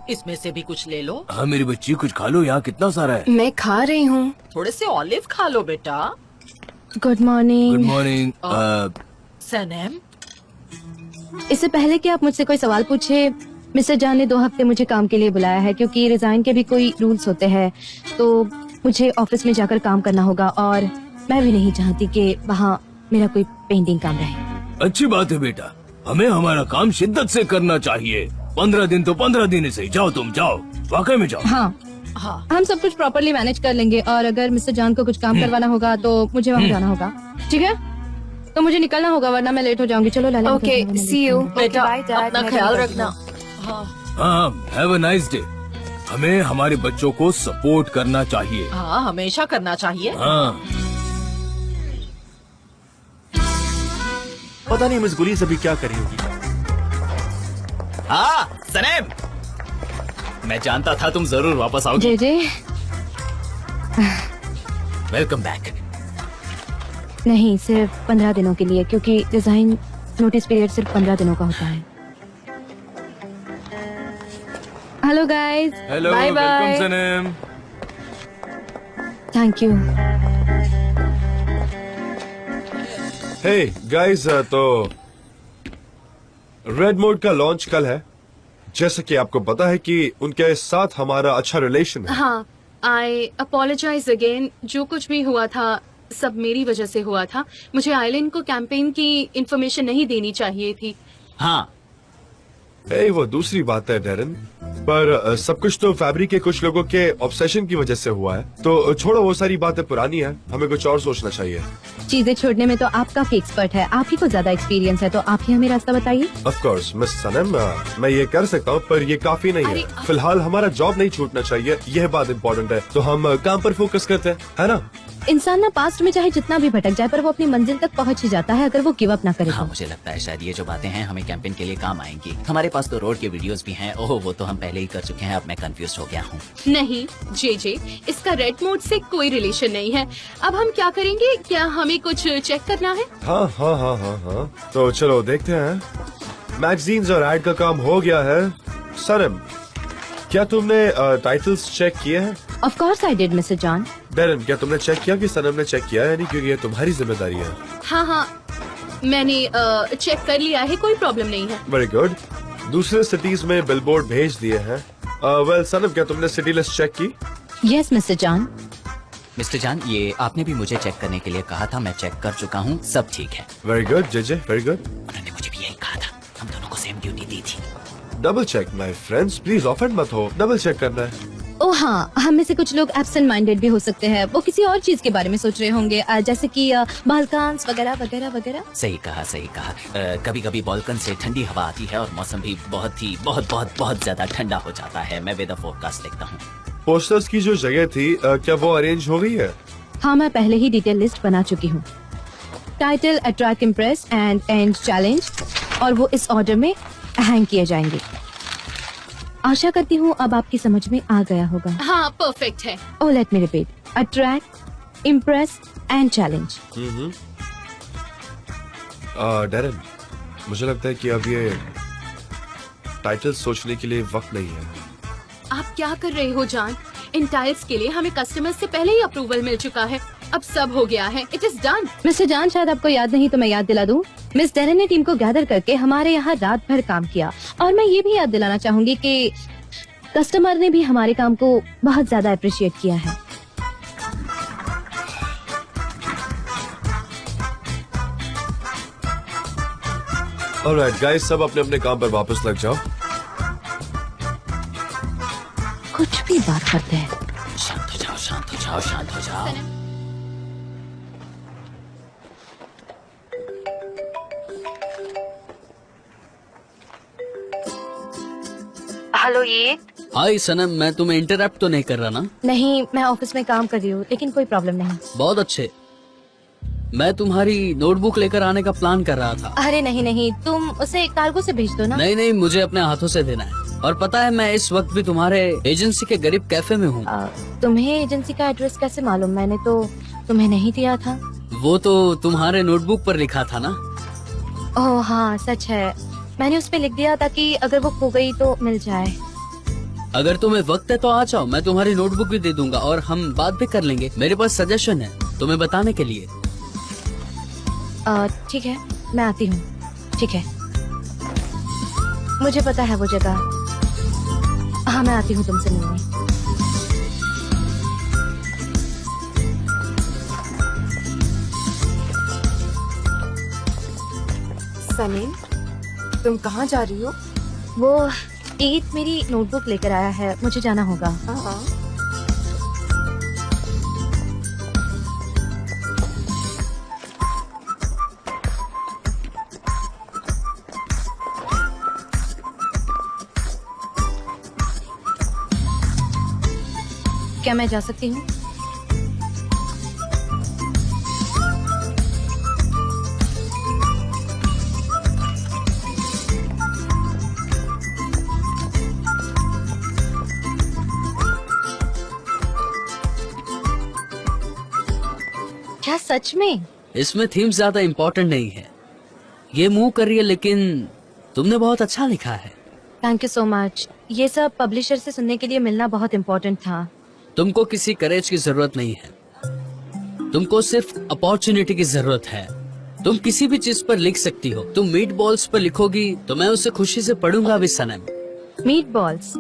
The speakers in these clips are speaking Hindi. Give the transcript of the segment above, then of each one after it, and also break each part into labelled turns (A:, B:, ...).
A: इसमें से भी कुछ ले लो।
B: हाँ मेरी बच्ची, कुछ खा लो, यहाँ कितना सारा है।
C: मैं खा रही हूँ।
A: थोड़े से ऑलिव खा लो बेटा।
C: Good morning.
B: Good morning.
A: Sanam,
C: इससे पहले कि आप मुझसे कोई सवाल पूछे, मिस्टर जान ने 2 हफ्ते मुझे काम के लिए बुलाया है, क्योंकि रिजाइन के भी कोई रूल्स होते हैं, तो मुझे ऑफिस में जाकर काम करना होगा और मैं भी नहीं चाहती कि वहाँ मेरा कोई पेंटिंग काम रहे।
B: अच्छी बात है बेटा, हमें हमारा काम शिद्दत से करना चाहिए। 15 दिन तो 15 दिन से ही। जाओ तुम जाओ, वाकई में जाओ।
C: हाँ
A: हाँ
C: हम सब कुछ प्रॉपरली मैनेज कर लेंगे, और अगर मिस्टर जान को कुछ काम करवाना होगा तो मुझे वहाँ जाना होगा। ठीक है, तो मुझे निकलना होगा वरना मैं लेट हो जाऊंगी। चलो लाला।
D: Okay, see you.
A: बेटा,
D: बाय डैड।
A: अपना ख्याल रखना। हाँ
B: हाँ, हैव अ नाइस डे। हमें हमारे बच्चों को सपोर्ट करना चाहिए।
A: हाँ, हमेशा करना चाहिए।
B: हाँ
E: पता नहीं मिस गुलीस अभी क्या कर रही होगी।
F: हाँ सनेम, मैं जानता था तुम जरूर वापस आओगी।
C: जे
F: वेलकम बैक।
C: नहीं, सिर्फ 15 दिनों के लिए, क्योंकि डिजाइन नोटिस पीरियड सिर्फ 15 दिनों का होता है। Hello guys,
B: hello,
C: bye
B: welcome
C: bye.
B: Sanam.
C: Thank you.
E: Hey guys, तो रेड मोड का लॉन्च कल है। जैसा कि आपको पता है कि उनके साथ हमारा अच्छा रिलेशन है।
D: हाँ, आई अपोलोजाइज अगेन। जो कुछ भी हुआ था सब मेरी वजह से हुआ था। मुझे आइलैंड को कैंपेन की इंफॉर्मेशन नहीं देनी चाहिए थी।
F: हाँ
E: हे, वो दूसरी बात है डेरन, पर सब कुछ तो फैब्रिक के कुछ लोगों के ऑब्सेशन की वजह से हुआ है। तो छोड़ो, वो सारी बातें पुरानी है, हमें कुछ और सोचना चाहिए।
C: चीजें छोड़ने में तो आप काफी एक्सपर्ट है, आप ही को ज्यादा एक्सपीरियंस है, तो आप ही हमें रास्ता बताइए।
E: ऑफ कोर्स मिस सनम, मैं ये कर सकता हूँ, पर ये काफी नहीं है। फिलहाल हमारा जॉब नहीं छूटना चाहिए, यह बात इम्पोर्टेंट है। तो हम काम पर फोकस करते हैं, है ना?
C: इंसान ना पास्ट में चाहे जितना भी भटक जाए, पर वो अपनी मंजिल तक पहुंच ही जाता है अगर वो गिव अप ना करे।
F: हाँ, मुझे लगता है शायद ये जो बातें हैं हमें कैंपेन के लिए काम आएंगी। हमारे पास तो रोड के वीडियोस भी हैं। ओह, वो तो हम पहले ही कर चुके हैं। अब मैं कंफ्यूज हो गया हूँ।
D: नहीं जे, इसका रेड मोड से कोई रिलेशन नहीं है। अब हम क्या करेंगे? क्या हमें कुछ चेक करना है?
E: हाँ हाँ हाँ हाँ हाँ, तो चलो देखते हैं। मैगजीन्स और एड का काम हो गया है। सनम, क्या तुमने टाइटल्स चेक किए हैं?
C: Of course I did mister John.
E: Darren, क्या तुमने चेक किया कि सनम ने चेक किया है? नहीं, क्योंकि ये तुम्हारी जिम्मेदारी है।
D: हाँ, मैंने चेक कर लिया है, कोई प्रॉब्लम नहीं है।
E: Very good. दूसरे सिटीज में बिलबोर्ड भेज दिए हैं। वेल सनम, क्या तुमने सिटी लिस्ट चेक की?
C: Yes mister John.
F: मिस्टर जान, ये आपने भी मुझे चेक करने के लिए कहा था। मैं चेक कर चुका हूँ, सब ठीक है।
E: वेरी गुड जे, वेरी गुड।
F: उन्होंने मुझे भी यही कहा था। हम दोनों को सेम ड्यूटी दी थी।
E: Double check my friends, please offend मत हो। डबल चेक करना है।
C: ओ हाँ, हम में से कुछ लोग एब्सेंट माइंडेड भी हो सकते हैं। वो किसी और चीज के बारे में सोच रहे होंगे, जैसे कि बालकांस वगैरह वगैरह वगैरह।
F: सही कहा, सही कहा। कभी कभी बालकन से ठंडी हवा आती है और मौसम भी बहुत ज्यादा ठंडा हो जाता है। मैं वेदर फोरकास्ट लिखता हूँ।
E: पोस्टर्स की जो जगह थी, क्या वो अरेंज हो गई है?
C: हाँ, मैं पहले ही डिटेल लिस्ट बना चुकी हूँ। Title, attract, impress and and challenge, और वो इस ऑर्डर में हैंग किए जाएंगे। आशा करती हूँ अब आपकी समझ में आ गया होगा।
D: हाँ, परफेक्ट है।
C: Oh, let me repeat. Attract, impress and challenge.
E: Darren, मुझे लगता है कि अब ये टाइटल सोचने के लिए वक्त नहीं है।
D: आप क्या कर रहे हो जान? इन टाइल्स के लिए हमें कस्टमर्स से पहले ही अप्रूवल मिल चुका है। अब सब हो गया है। It is done.
C: मिस्टर जान, शायद आपको याद नहीं तो मैं याद दिला दूं। मिस डेरन ने टीम को गैदर करके हमारे यहाँ रात भर काम किया, और मैं ये भी याद दिलाना चाहूंगी कि कस्टमर ने भी हमारे काम को बहुत ज्यादा अप्रिशिएट किया है।
E: ऑलराइट गाइस, सब अपने अपने काम पर वापस लग जाओ।
C: कुछ भी बात करते हैं।
F: शांत हो जाओ, शांत हो जाओ, शांत हो जाओ।
C: हेलो, ये
G: हाय सनम, मैं तुम्हें इंटरप्ट तो नहीं कर रहा ना?
C: नहीं, मैं ऑफिस में काम कर रही हूँ, लेकिन कोई प्रॉब्लम नहीं।
G: बहुत अच्छे। मैं तुम्हारी नोटबुक लेकर आने का प्लान कर रहा था।
C: अरे नहीं नहीं, तुम उसे कार्गो से भेज दो ना।
G: नहीं नहीं, मुझे अपने हाथों से देना है। और पता है, मैं इस वक्त भी तुम्हारे एजेंसी के गरीब कैफे में हूँ।
C: तुम्हें एजेंसी का एड्रेस कैसे मालूम? मैंने तो तुम्हें नहीं दिया था।
G: वो तो तुम्हारे नोटबुक पर लिखा था ना।
C: ओह हाँ, सच है। मैंने उस पे लिख दिया ताकि अगर वो खो गई तो मिल जाए।
G: अगर तुम्हें वक्त है तो आ जाओ, मैं तुम्हारी नोटबुक भी दे दूंगा और हम बात भी कर लेंगे। मेरे पास सजेशन है तुम्हें बताने के लिए।
C: ठीक है, मैं आती हूँ। ठीक है, मुझे पता है वो जगह। हाँ, मैं आती हूँ तुमसे मिलने।
H: सनीम, तुम कहाँ जा रही हो?
C: वो ईद मेरी नोटबुक लेकर आया है, मुझे जाना होगा।
H: हाँ।
C: क्या मैं जा सकती हूँ? क्या सच में?
G: इसमें थीम ज्यादा इम्पोर्टेंट नहीं है। ये मूव कर रही है लेकिन तुमने बहुत अच्छा लिखा है।
C: Thank you so much. ये सब पब्लिशर से सुनने के लिए मिलना बहुत इम्पोर्टेंट था।
G: तुमको किसी करेज की जरूरत नहीं है, तुमको सिर्फ अपॉर्चुनिटी की जरूरत है। तुम किसी भी चीज पर लिख सकती हो। तुम मीट बॉल्स पर लिखोगी तो मैं उसे खुशी से पढ़ूंगा भी सनम।
C: Meat balls?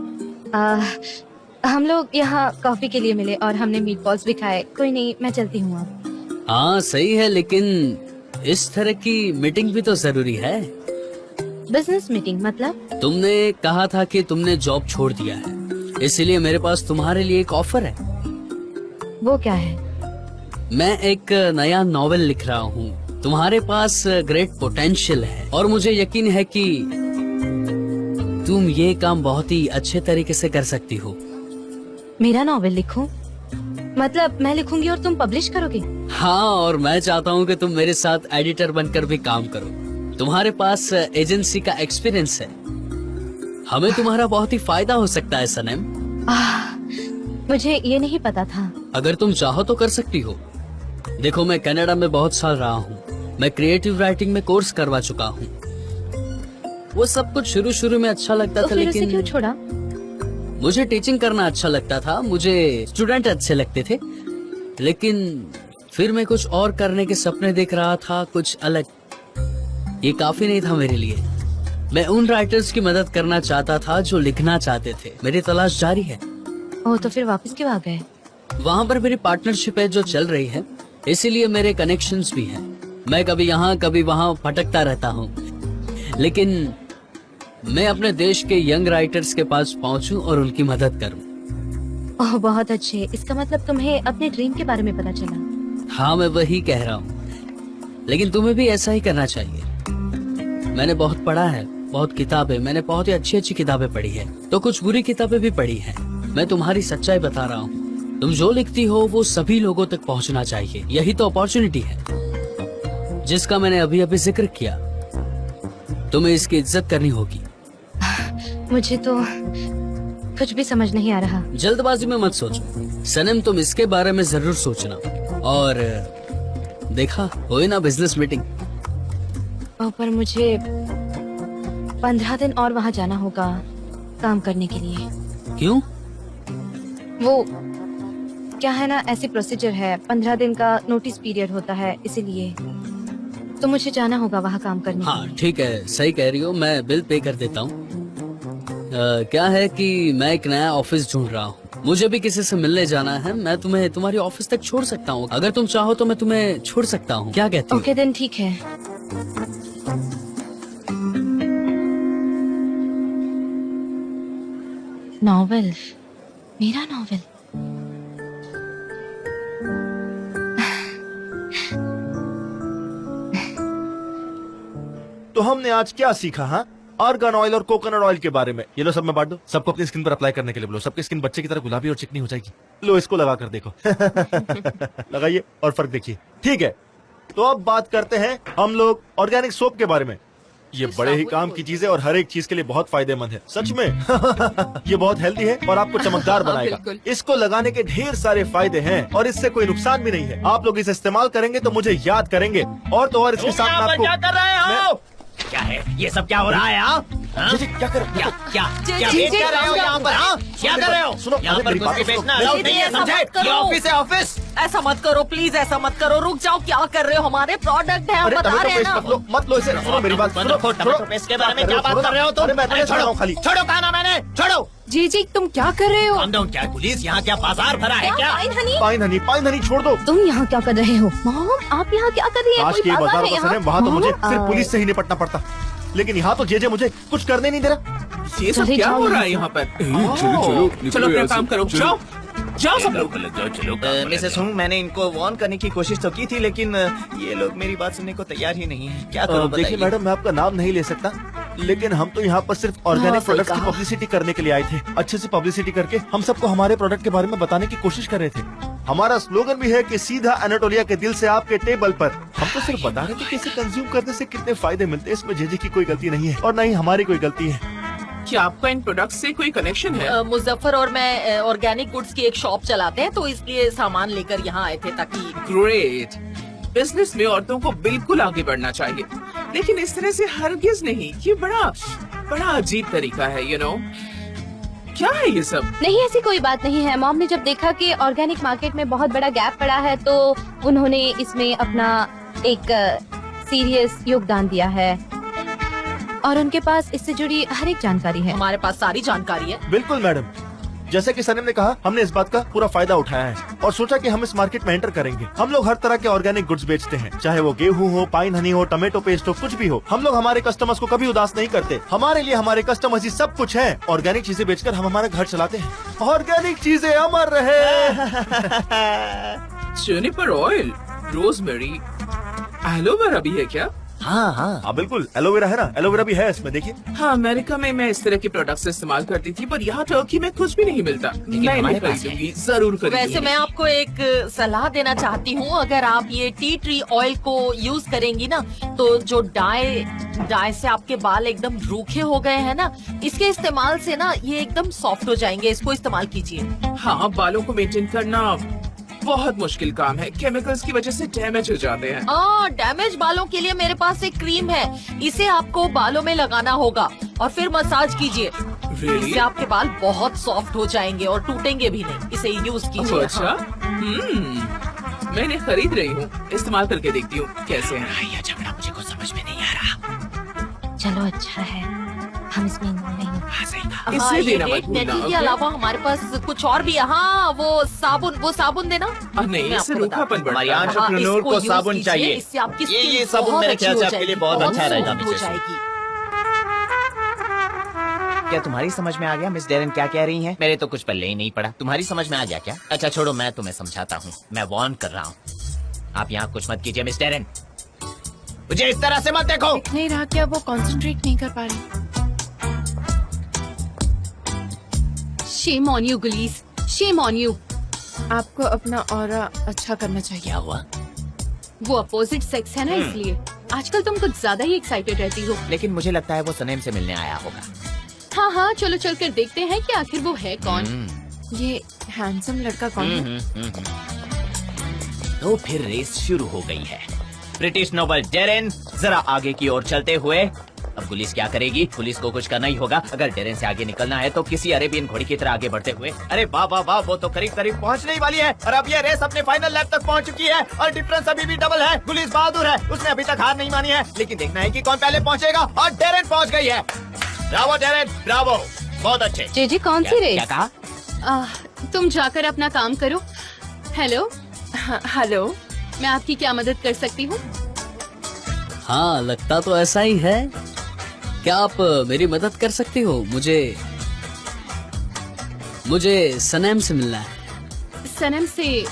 C: हम लोग यहाँ कॉफी के लिए मिले और हमने मीट बॉल्स भी खाए। कोई नहीं, मैं चलती हूँ अब।
G: हाँ सही है, लेकिन इस तरह की मीटिंग भी तो जरूरी है।
C: बिजनेस मीटिंग मतलब?
G: तुमने कहा था कि तुमने जॉब छोड़ दिया है, इसीलिए मेरे पास तुम्हारे लिए एक ऑफर है।
C: वो क्या है?
G: मैं एक नया नॉवेल लिख रहा हूँ। तुम्हारे पास ग्रेट पोटेंशियल है और मुझे यकीन है कि तुम ये काम बहुत ही अच्छे तरीके से कर सकती हो।
C: मेरा नॉवेल लिखूं? मतलब मैं लिखूंगी और तुम पब्लिश करोगे?
G: हाँ, और मैं चाहता हूँ कि तुम मेरे साथ एडिटर बनकर भी काम करो। तुम्हारे पास एजेंसी का एक्सपीरियंस है, हमें तुम्हारा बहुत ही फायदा हो सकता है सनम।
C: मुझे ये नहीं पता था।
G: अगर तुम चाहो तो कर सकती हो। देखो, मैं कनाडा में बहुत साल रहा हूँ, मैं क्रिएटिव राइटिंग में कोर्स करवा चुका हूँ। वो सब कुछ शुरू में अच्छा लगता
C: तो
G: था,
C: फिर उसे
G: लेकिन
C: क्यों छोड़ा?
G: मुझे टीचिंग करना अच्छा लगता था, मुझे स्टूडेंट अच्छे लगते थे, लेकिन फिर मैं कुछ और करने के सपने देख रहा था, कुछ अलग। ये काफी नहीं था मेरे लिए। मैं उन राइटर्स की मदद करना चाहता था जो लिखना चाहते थे। मेरी तलाश जारी है।
C: ओह, तो फिर वापस क्यों आ गए?
G: वहाँ पर मेरी पार्टनरशिप है जो चल रही है, इसीलिए मेरे कनेक्शंस भी हैं। मैं कभी यहाँ कभी वहाँ भटकता रहता हूँ, लेकिन मैं अपने देश के यंग राइटर्स के पास पहुँचूं और उनकी मदद करूँ।
C: ओह, बहुत अच्छे। इसका मतलब तुम्हें अपने ड्रीम के बारे में पता चला?
G: हाँ, मैं वही कह रहा हूँ, लेकिन तुम्हें भी ऐसा ही करना चाहिए। मैंने बहुत पढ़ा है, बहुत किताबें, मैंने बहुत ही अच्छी अच्छी किताबें पढ़ी है, तो कुछ बुरी किताबें भी पढ़ी हैं। मैं तुम्हारी सच्चाई बता रहा हूँ, तुम जो लिखती हो वो सभी लोगों तक पहुँचना चाहिए। यही तो अपॉर्चुनिटी है जिसका मैंने अभी अभी जिक्र किया। तुम्हें इसकी इज्जत करनी होगी।
C: मुझे तो कुछ भी समझ नहीं आ रहा।
G: जल्दबाजी में मत सोचो सनम, तुम इसके बारे में जरूर सोचना। और देखा, होए ना बिजनेस मीटिंग।
C: पर मुझे 15 दिन और वहाँ जाना होगा काम करने के लिए।
G: क्यों?
C: वो क्या है ना, ऐसी प्रोसीजर है, 15 दिन का नोटिस पीरियड होता है, इसीलिए तो मुझे जाना होगा वहाँ काम करने के
G: हाँ
C: लिए।
G: ठीक है, सही कह रही हो, मैं बिल पे कर देता हूँ। क्या है कि मैं एक नया ऑफिस ढूंढ रहा हूँ, मुझे भी किसी से मिलने जाना है। मैं तुम्हें तुम्हारी ऑफिस तक छोड़ सकता हूँ, अगर तुम चाहो तो मैं तुम्हें छोड़ सकता हूँ। क्या कहती हो?
C: ओके देन, ठीक है। नॉवेल, मेरा नॉवेल।
I: तो हमने आज क्या सीखा? हाँ, आर्गन ऑयल और कोकोनट ऑयल के बारे में। ये लो, सब में बांट दो, सबको अपनी स्किन पर अप्लाई करने के लिए बोलो। सबकी स्किन बच्चे की तरह गुलाबी और चिकनी हो जाएगी। लो, इसको लगा कर देखो। लगाइए और फर्क देखिए। ठीक है, तो अब बात करते हैं हम लोग ऑर्गेनिक सोप के बारे में। ये बड़े ही काम की चीज है और हर एक चीज के लिए बहुत फायदेमंद है, सच में। ये बहुत हेल्दी है और आपको चमकदार बनाएगा। इसको लगाने के ढेर सारे फायदे हैं और इससे कोई नुकसान भी नहीं है। आप लोग इसे इस्तेमाल करेंगे तो मुझे याद करेंगे। और तो और इसके साथ में आपको
F: क्या कर रहे हो? क्या है ये सब, क्या हो रहा है?
I: जी क्या कर
F: क्या क्या क्या
A: जी,
F: बेच
A: जी,
F: क्या रहे हो
A: जी,
F: यहाँ पर? हाँ क्या कर रहे हो?
I: सुनो,
F: यहाँ
I: अरे
F: पर
I: मेरी
F: कुछ
I: बात
F: भी
I: तो सुनो।
F: बेचना अलाउड नहीं है,
A: ऐसा
F: समझे?
A: मत करो।
F: ये ऑफिस है ऑफिस।
A: ऐसा मत करो प्लीज, ऐसा मत करो, रुक जाओ, क्या कर रहे हो? हमारे प्रोडक्ट है, हम
I: अरे
A: बता
I: टमाटो
A: रहे हैं
I: पेस्ट
A: ना।
I: मत लो इसे। सुनो मेरी बात सुनो।
F: टमाटो पेस्ट के बारे में क्या बात कर रहे हो तुम?
I: अरे मैं तो
F: छोड़ो
I: खाली
F: छोड़ो, कहा ना मैंने, छोड़ो।
H: जी जी तुम क्या कर रहे हो?
F: काम डाउन, क्या पुलिस यहाँ क्या बाजार भरा है क्या?
I: पाइन हनी छोड़ दो।
C: तुम यहाँ क्या कर रहे हो? मॉम, आप यहाँ क्या कर रही हैं?
I: आज
C: कोई
I: के
C: बाजार
I: बाजार
C: है
I: का
C: यहाँ?
I: सनम, वहाँ तो मुझे
C: मॉम,
I: सिर्फ पुलिस से ही निपटना पड़ता, लेकिन यहाँ तो जे मुझे कुछ करने नहीं दे रहा।
J: ये सब
C: चले
J: क्या
C: जाओ
J: हो रहा
C: यहाँ
J: है
C: से।
J: यहाँ पर?
B: चलो चलो
J: चलो अपना काम करो, जाओ जाओ सब लोग।
B: चलो
F: मिसेस हुंग, मैंने इनको वार्न करने की कोशिश तो की थी, लेकिन ये लोग मेरी बात सुनने को तैयार ही नहीं है। क्या करूं
I: देखिए
F: बताइए?
I: मैडम, मैं आपका नाम नहीं ले सकता, लेकिन हम तो यहाँ पर सिर्फ ऑर्गेनिक
C: सही
I: प्रोडक्ट्स की
C: कहा।
I: पब्लिसिटी करने के लिए आए थे। अच्छे से पब्लिसिटी करके हम सबको हमारे प्रोडक्ट के बारे में बताने की कोशिश कर रहे थे। हमारा स्लोगन भी है कि सीधा एनाटोलिया के दिल से आपके टेबल पर। हम तो सिर्फ बता रहे थे कि इसे कंज्यूम करने से कितने फायदे मिलते हैं। इसमें जेजे की कोई गलती नहीं है और न ही हमारी कोई गलती है।
J: क्या आपका इन प्रोडक्ट्स से कोई कनेक्शन है?
A: मुजफ्फर और मैं ऑर्गेनिक गुड्स की एक शॉप चलाते हैं, तो इसलिए सामान लेकर यहाँ आए थे ताकि।
J: ग्रेट। बिजनेस में औरतों को बिल्कुल आगे बढ़ना चाहिए, लेकिन इस तरह से हरगिज नहीं। ये बड़ा अजीब तरीका है, यू नो। क्या है ये सब?
C: नहीं, ऐसी कोई बात नहीं है। मॉम ने जब देखा कि ऑर्गेनिक मार्केट में बहुत बड़ा गैप पड़ा है, तो उन्होंने इसमें अपना एक सीरियस योगदान दिया है और उनके पास इससे जुड़ी हर एक जानकारी है।
A: हमारे पास सारी जानकारी है।
I: बिल्कुल मैडम, जैसे कि सनम ने कहा, हमने इस बात का पूरा फायदा उठाया है और सोचा कि हम इस मार्केट में एंटर करेंगे। हम लोग हर तरह के ऑर्गेनिक गुड्स बेचते हैं, चाहे वो गेहूं हो, पाइन हनी हो, टमाटो पेस्ट हो, कुछ भी हो। हम लोग हमारे कस्टमर्स को कभी उदास नहीं करते। हमारे लिए हमारे कस्टमर्स ही सब कुछ है। ऑर्गेनिक चीजें बेचकर हम हमारा घर चलाते हैं। ऑर्गेनिक चीजें अमर रहे।
J: जुनिपर ऑयल, रोजमेरी, एलोवेरा भी है क्या?
F: हाँ हाँ
I: हाँ बिल्कुल, एलोवेरा है ना, एलोवेरा भी है इसमें, देखिए।
J: हाँ, अमेरिका में मैं इस तरह के प्रोडक्ट्स इस्तेमाल करती थी, पर यहाँ टर्की में कुछ भी नहीं मिलता। मैं
F: हमारे
J: नहीं
F: पास है।
J: खरीदूंगी, जरूर खरीदूंगी।
A: वैसे मैं आपको एक सलाह देना चाहती हूँ, अगर आप ये टी ट्री ऑयल को यूज करेंगी ना, तो जो डाई से आपके बाल एकदम रूखे हो गए हैं ना, इसके इस्तेमाल से ना ये एकदम सॉफ्ट हो जाएंगे। इसको इस्तेमाल कीजिए।
J: हाँ, बालों को मेंटेन करना बहुत मुश्किल काम है। केमिकल्स की वजह से डैमेज हो जाते हैं।
A: डैमेज बालों के लिए मेरे पास एक क्रीम है, इसे आपको बालों में लगाना होगा और फिर मसाज कीजिए।
J: Really?
A: इससे आपके बाल बहुत सॉफ्ट हो जाएंगे और टूटेंगे भी नहीं। इसे यूज कीजिए।
J: अच्छा, मैंने खरीद रही हूँ, इस्तेमाल करके देखती हूँ कैसे है।
F: ये झगड़ा मुझे कुछ समझ में नहीं आ रहा।
C: चलो अच्छा है, हम इसमें नहीं।
J: इससे
A: ये
J: देना मत
A: रेड
J: भूलना,
A: मेथी के
J: ओके?
A: अलावा हमारे पास कुछ और भी है। हाँ, वो साबुन देना।
J: नहीं,
A: मैं
J: इससे
A: आपको
J: रूखापन
A: बताती हूँ।
J: बढ़ता
F: हमारी
J: है।
F: एंटरप्रेन्योर
A: इसको
F: को
A: use
F: साबुन
A: कीजिए,
F: चाहिए।
A: इससे आपकी
F: ये
A: स्किन
F: साबुन
A: बहुत
F: मेरे
A: अच्छी
F: ख्याल से
A: हो
F: आपके लिए
A: जाएगी,
F: बहुत अच्छा रहेगा,
A: soft हो
F: मिसेस।
A: जाएगी।
F: क्या तुम्हारी समझ में आ गया मिस डेरन क्या कह रही हैं? मेरे तो कुछ पल्ले ही नहीं पड़ा। तुम्हारी समझ में आ गया क्या? अच्छा छोड़ो, मैं तुम्हें समझाता हूँ। मैं वार्न कर रहा हूँ, आप यहाँ कुछ मत कीजिए मिस डेरन। मुझे इस तरह से मत देखो।
H: दिख नहीं रहा क्या वो कंसंट्रेट नहीं कर पा रही?
D: शेम ऑन यू गुलीस, शेम ऑन यू।
H: आपको अपना ऑरा अच्छा करना चाहिए।
F: क्या हुआ?
D: वो अपोजिट सेक्स है ना, इसलिए आजकल तुम कुछ ज्यादा ही एक्साइटेड रहती हो।
F: लेकिन मुझे लगता है वो सनेम से मिलने आया होगा।
D: हाँ हाँ, चलो चल कर देखते हैं कि आखिर वो है कौन।
H: ये हैंडसम लड़का कौन है?
F: तो फिर रेस शुरू हो गई है। ब्रिटिश नोबल डेरेन जरा आगे की ओर चलते हुए। अब पुलिस क्या करेगी? पुलिस को कुछ करना ही होगा। अगर डेरेन से आगे निकलना है तो किसी अरेबियन घोड़ी की तरह आगे बढ़ते हुए। अरे वाह वाह वाह, वो तो करीब करीब पहुंचने ही वाली है और अब ये रेस अपने फाइनल लैप तक पहुंच चुकी है और डिफरेंस अभी भी डबल है। पुलिस बहादुर है, उसने अभी तक हार नहीं मानी है, लेकिन देखना है कि कौन पहले पहुंचेगा और डेरेन पहुंच गई है। ब्रावो डेरेन, ब्रावो, बहुत अच्छे।
C: जी कौन सी
F: क्या
C: रेस?
F: कहा?
D: तुम जाकर अपना काम करो। हेलो
H: हेलो,
D: मैं आपकी क्या मदद कर सकती हूँ?
G: हाँ, लगता तो ऐसा ही है। क्या आप मेरी मदद कर सकती हो? मुझे सनेम से मिलना है।
D: सनम से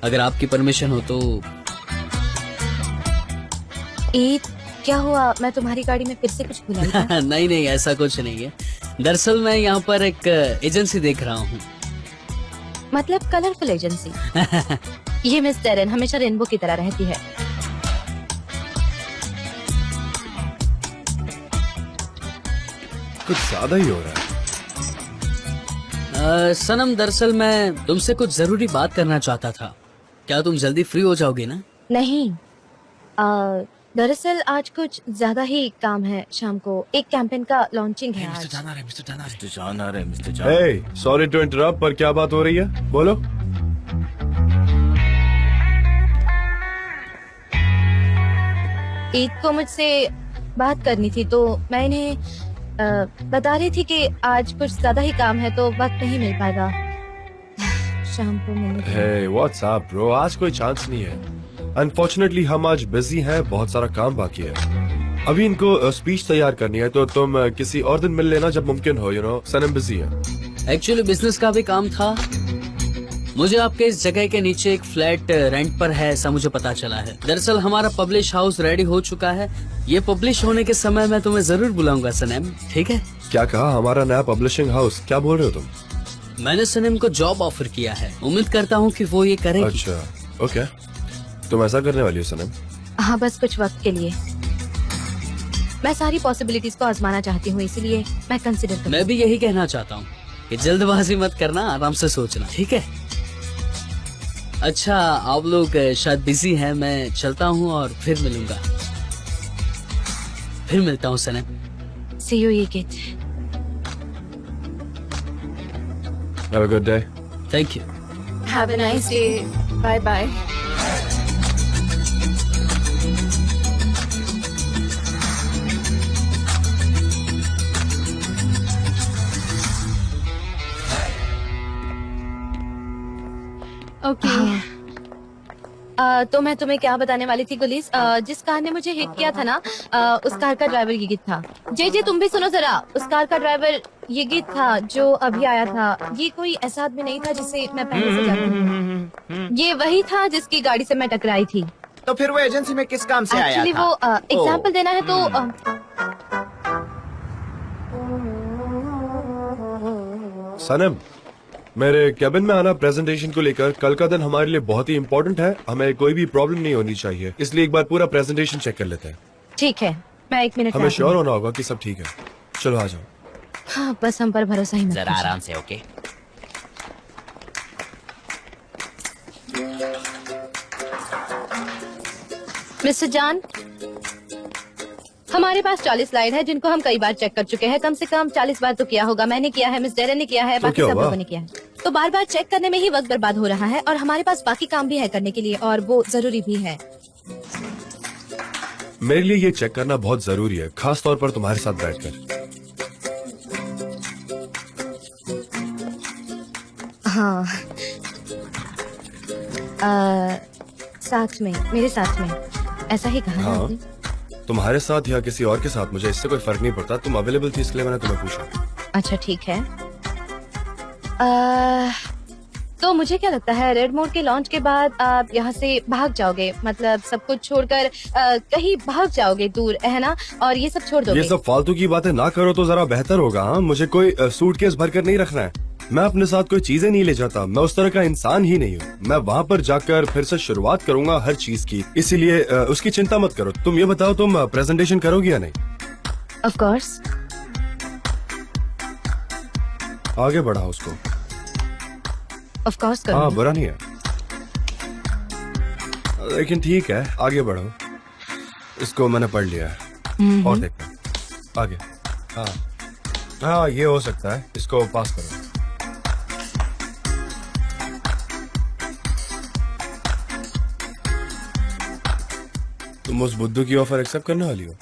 G: अगर आपकी परमिशन हो तो।
C: क्या हुआ? मैं तुम्हारी गाड़ी में फिर से कुछ भुलाई क्या?
G: नहीं, ऐसा कुछ नहीं है। दरअसल मैं यहाँ पर एक एजेंसी देख रहा हूँ।
C: मतलब कलरफुल एजेंसी? ये मिस डेरेन हमेशा रेनबो की तरह रहती है।
E: कुछ ज्यादा ही हो रहा है।
G: सनम, दरअसल मैं तुमसे कुछ जरूरी बात करना चाहता था। क्या तुम जल्दी फ्री हो जाओगी ना?
C: नहीं, दरअसल आज कुछ ज्यादा ही काम है। शाम को एक कैंपेन का लॉन्चिंग है आज।
B: मिस्टर जान आ रहे हैं, मिस्टर जान।
E: हे, सॉरी टू इंटरप्ट, पर क्या बात हो रही है? बोलो।
C: एक को मुझसे बात करनी थी, तो मैं इन्हें बता रही थी कि आज कुछ ज्यादा ही काम है, तो वक्त नहीं मिल पाएगा। शाम को मिलने।
E: हे, व्हाट्स अप ब्रो? आज कोई चांस नहीं है। अनफॉर्चुनेटली हम आज बिजी हैं, बहुत सारा काम बाकी है। अभी इनको स्पीच तैयार करनी है, तो तुम किसी और दिन मिल लेना जब मुमकिन हो। यू नो, सनम बिजी है।
G: एक्चुअली बिजनेस का भी काम था। मुझे आपके इस जगह के नीचे एक फ्लैट रेंट पर है, ऐसा मुझे पता चला है। दरअसल हमारा पब्लिश हाउस रेडी हो चुका है। ये पब्लिश होने के समय मैं तुम्हें जरूर बुलाऊंगा सनम, ठीक है?
E: क्या कहा? हमारा नया पब्लिशिंग हाउस? क्या बोल रहे हो तुम?
G: मैंने सनम को जॉब ऑफर किया है। उम्मीद करता हूँ कि वो ये करेगी।
E: अच्छा, ओके। तुम ऐसा करने वाली हो सनम?
C: हाँ, बस कुछ वक्त के लिए। मैं सारी पॉसिबिलिटीज को आजमाना चाहती हूँ, इसीलिए मैं कंसिडर करूँ।
G: मैं भी यही कहना चाहता हूँ कि जल्दबाजी मत करना, आराम से सोचना, ठीक है? अच्छा, आप लोग शायद बिजी हैं, मैं चलता हूँ और फिर मिलूंगा। फिर मिलता हूँ सनम।
C: See you, Yigit.
E: Have a good day.
G: Thank you.
H: Have a nice day. Bye bye.
D: Okay.
C: तो मैं तुम्हें क्या बताने वाली थी गुलीस, जिस कार ने मुझे हिट किया था ना, उस कार का ड्राइवर यिगित था। जे तुम भी सुनो जरा, उस कार का ड्राइवर यिगित था जो अभी आया था। ये कोई ऐसा आदमी नहीं था जिसे मैं पहले से जानती हूँ। ये वही था जिसकी गाड़ी से मैं टकराई थी।
F: तो फिर वो एजेंसी में किस काम से आया
C: एक्चुअली
F: था?
C: वो एग्जाम्पल देना है तो
E: सनम, मेरे कैबिन में आना प्रेजेंटेशन को लेकर। कल का दिन हमारे लिए बहुत ही इम्पोर्टेंट है, हमें कोई भी प्रॉब्लम नहीं होनी चाहिए, इसलिए एक बार पूरा प्रेजेंटेशन चेक कर लेते हैं।
C: ठीक है, मैं 1 मिनट
E: हमें
C: में आती
E: श्योर
C: हूँ।
E: होना होगा कि सब ठीक है। चलो आ जाओ।
C: हाँ, बस हम पर भरोसा ही मत
F: जरा
C: कीजिए।
F: आराम से, ओके?
C: मिस्टर जान, हमारे पास 40 स्लाइड है जिनको हम कई बार चेक कर चुके हैं। कम से कम 40 बार तो किया होगा। मैंने किया है, मिस डेरन ने किया है,
E: तो
C: बाकी
E: क्या
C: सब
E: हुआ?
C: लोगों ने किया है। तो बार बार चेक करने में ही वक्त बर्बाद हो रहा है, और हमारे पास बाकी काम भी है करने के लिए, और वो जरूरी भी है।
E: मेरे लिए ये चेक करना बहुत जरूरी है, खास तौर पर तुम्हारे साथ बैठकर।
C: हाँ, साथ में, मेरे साथ में, ऐसा ही कहा
E: हाँ।
C: ना आपने?
E: तुम्हारे साथ या किसी और के साथ, मुझे इससे कोई फर्क नहीं पड़ता। तुम अवेलेबल थी इसलिए मैंने तुम्हें पूछा।
C: अच्छा, ठीक है। तो मुझे क्या लगता है, रेड मोड के लॉन्च के बाद आप यहाँ से भाग जाओगे, मतलब सब कुछ छोड़कर कहीं भाग जाओगे दूर, है ना? और ये सब छोड़ दोगे।
E: ये सब फालतू की बातें ना करो तो जरा बेहतर होगा। हाँ, मुझे कोई सूटकेस भरकर नहीं रखना है। मैं अपने साथ कोई चीजें नहीं ले जाता, मैं उस तरह का इंसान ही नहीं हूँ। मैं वहाँ पर जाकर फिर से शुरुआत करूंगा हर चीज की, इसीलिए उसकी चिंता मत करो। तुम ये बताओ, तुम प्रेजेंटेशन करोगी या नहीं?
C: Of course.
E: आगे बढ़ाओ उसको।
C: ऑफ कोर्स
E: हाँ,
C: करूंगी।
E: बुरा नहीं है, लेकिन ठीक है, आगे बढ़ो। इसको मैंने पढ़ लिया है, और देखो आगे। हाँ हाँ, ये हो सकता है, इसको पास करो। तुम उस बुद्धू की ऑफर एक्सेप्ट करने वाली हो?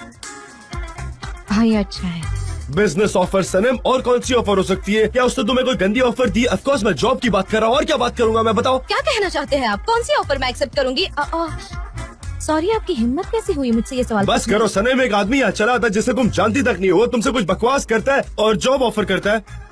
C: हाँ, ये अच्छा है।
E: बिजनेस ऑफर सनम, और कौन सी ऑफर हो सकती है? क्या उसने तुम्हें कोई गंदी ऑफर दी? ऑफ कोर्स मैं जॉब की बात कर रहा हूँ, और क्या बात करूंगा मैं, बताओ।
C: क्या कहना चाहते हैं आप? कौन सी ऑफर मैं एक्सेप्ट करूंगी? सॉरी, आपकी हिम्मत कैसे हुई मुझसे ये सवाल
E: बस
C: पूछने
E: करो
C: की?
E: सनम, एक आदमी यहाँ चला आता जिसे तुम जानती तक नहीं हो, तुमसे कुछ बकवास करता है और जॉब ऑफर करता है,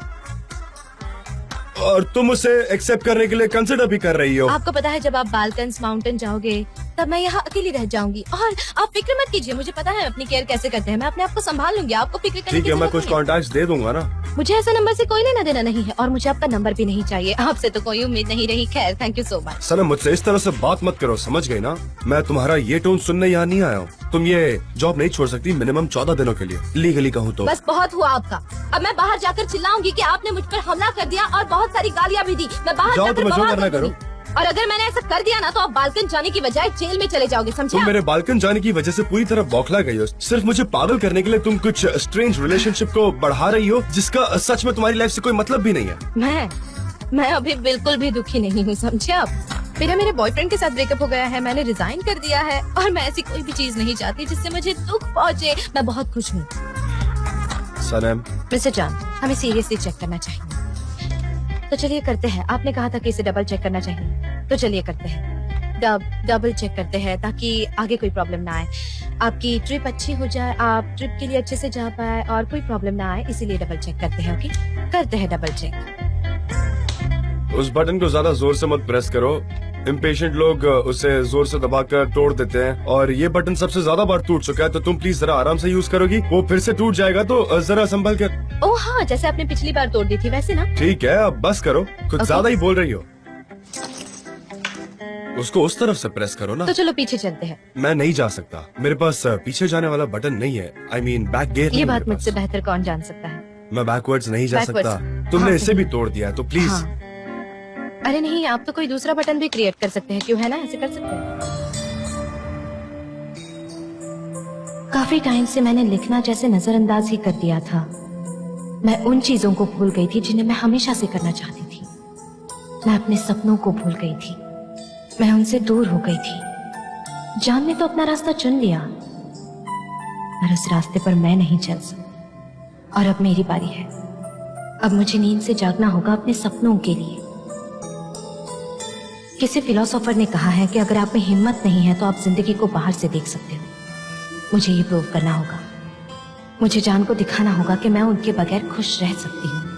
E: और तुम उसे एक्सेप्ट करने के लिए कंसिडर भी कर रही हो।
C: आपको पता है, जब आप बालकंस माउंटेन जाओगे तब मैं यहाँ अकेली रह जाऊंगी, और आप फिक्र मत कीजिए, मुझे पता है अपनी केयर कैसे करते हैं। मैं अपने आप को संभाल लूंगी, आपको फिक्र करने
E: ठीक
C: की
E: है, मैं
C: जरूरत
E: कुछ
C: नहीं है।
E: कॉन्टैक्ट दे दूंगा ना।
C: मुझे ऐसा नंबर से कोई लेना देना नहीं है, और मुझे आपका नंबर भी नहीं चाहिए। आपसे तो कोई उम्मीद नहीं रही। खैर, थैंक यू सो मच।
E: सनम, मुझसे इस तरह से बात मत करो, समझ गई ना? मैं तुम्हारा ये टोन सुनने यहाँ नहीं आया हूँ। तुम ये जॉब नहीं छोड़ सकती मिनिमम 14 दिनों के लिए, लीगली कहूँ तो।
C: बस बहुत हुआ आपका। अब मैं बाहर जाकर चिल्लाऊंगी कि आपने मुझ पर हमला कर दिया और बहुत सारी गालियाँ भी दी। मैं बाहर
E: जाओ,
C: जाकर
E: तुम्हें जो
C: बवाल
E: करना
C: कर दूंगी। और अगर मैंने ऐसा कर दिया ना तो आप बालकन जाने की बजाय जेल में चले जाओगे, समझे?
E: तुम मेरे बालकन जाने की वजह से पूरी तरह बौखला गई हो। सिर्फ मुझे पागल करने के लिए तुम कुछ स्ट्रेंज रिलेशनशिप को बढ़ा रही हो जिसका सच में तुम्हारी लाइफ से कोई मतलब भी नहीं है।
C: मैं अभी बिल्कुल भी दुखी नहीं हूँ, समझे आप? मेरे बॉयफ्रेंड के साथ ब्रेकअप हो गया है, मैंने रिजाइन कर दिया है और मैं ऐसी कोई भी चीज नहीं चाहती जिससे मुझे दुख पहुँचे। मैं बहुत खुश हूँ।
E: सनम,
C: मिस्टर जान, हमें सीरियसली चेक करना चाहिए, तो चलिए करते हैं। आपने कहा था कि इसे डबल चेक करना चाहिए, तो चलिए करते हैं। डबल चेक करते हैं ताकि आगे कोई प्रॉब्लम ना आए, आपकी ट्रिप अच्छी हो जाए, आप ट्रिप के लिए अच्छे से जा पाए और कोई प्रॉब्लम ना आए, इसीलिए डबल चेक करते हैं। ओके, करते हैं डबल चेक।
E: उस बटन को ज्यादा जोर से मत प्रेस करो, इम्पेशेंट लोग उसे जोर से दबाकर तोड़ देते हैं और ये बटन सबसे ज्यादा बार टूट चुका है, तो तुम प्लीज जरा आराम से यूज करोगी, वो फिर से टूट जाएगा तो जरा संभल कर।
C: ओह हाँ, जैसे आपने पिछली बार तोड़ दी थी वैसे ना।
E: ठीक है, अब बस करो, कुछ ज्यादा ही बोल रही हो। उसको उस तरफ से प्रेस करो ना।
C: तो चलो पीछे चलते हैं।
E: मैं नहीं जा सकता, मेरे पास पीछे जाने वाला बटन नहीं है। I mean, back gear.
C: ये बात मुझसे बेहतर कौन जान सकता है?
E: मैं बैकवर्ड्स नहीं जा
C: Backwards।
E: सकता, तुमने
C: हाँ,
E: इसे भी तोड़ दिया है, तो प्लीज।
C: हाँ। अरे नहीं, आप तो कोई दूसरा बटन भी क्रिएट कर सकते हैं, क्यों है ना, ऐसे कर सकते हैं। काफी टाइम से मैंने लिखना जैसे नजरअंदाज ही कर दिया था। मैं उन चीजों को भूल गई थी जिन्हें मैं हमेशा से करना चाहती थी। मैं अपने सपनों को भूल गई थी, मैं उनसे दूर हो गई थी। जान ने तो अपना रास्ता चुन लिया, पर उस रास्ते पर मैं नहीं चल सकती। और अब मेरी बारी है। अब मुझे नींद से जागना होगा अपने सपनों के लिए। किसी फिलोसोफर ने कहा है कि अगर आप में हिम्मत नहीं है तो आप जिंदगी को बाहर से देख सकते हो। मुझे ये प्रूव करना होगा। मुझे जान को दिखाना होगा कि मैं उनके बगैर खुश रह सकती हूँ।